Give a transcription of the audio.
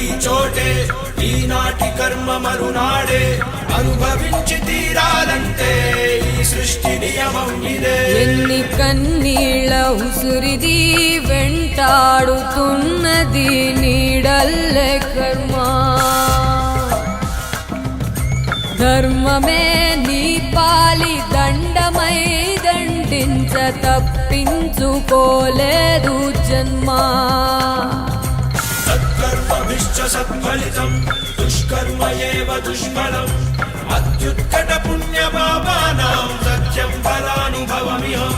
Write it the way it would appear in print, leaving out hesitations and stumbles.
ఈ చోటే ఈనాటి కర్మ మరునాడే అనుభవించి తీరాలంటే ఈ సృష్టి నియమం ఇదే. ఎన్ని కన్నీళ్ళ ఉసురిది వెంటాడుతున్నది నీడల్లే కర్మ. ధర్మమే నీ పాలి దండమై దండించ తప్పించుకోలేదు జన్మ. సత్కర్మభిశ్చ సత్ఫలితం దుష్కర్మ ఏవ దుష్ఫలం అత్యుత్కట పుణ్య పాపానాం సత్యం ఫలానుభవమిహం.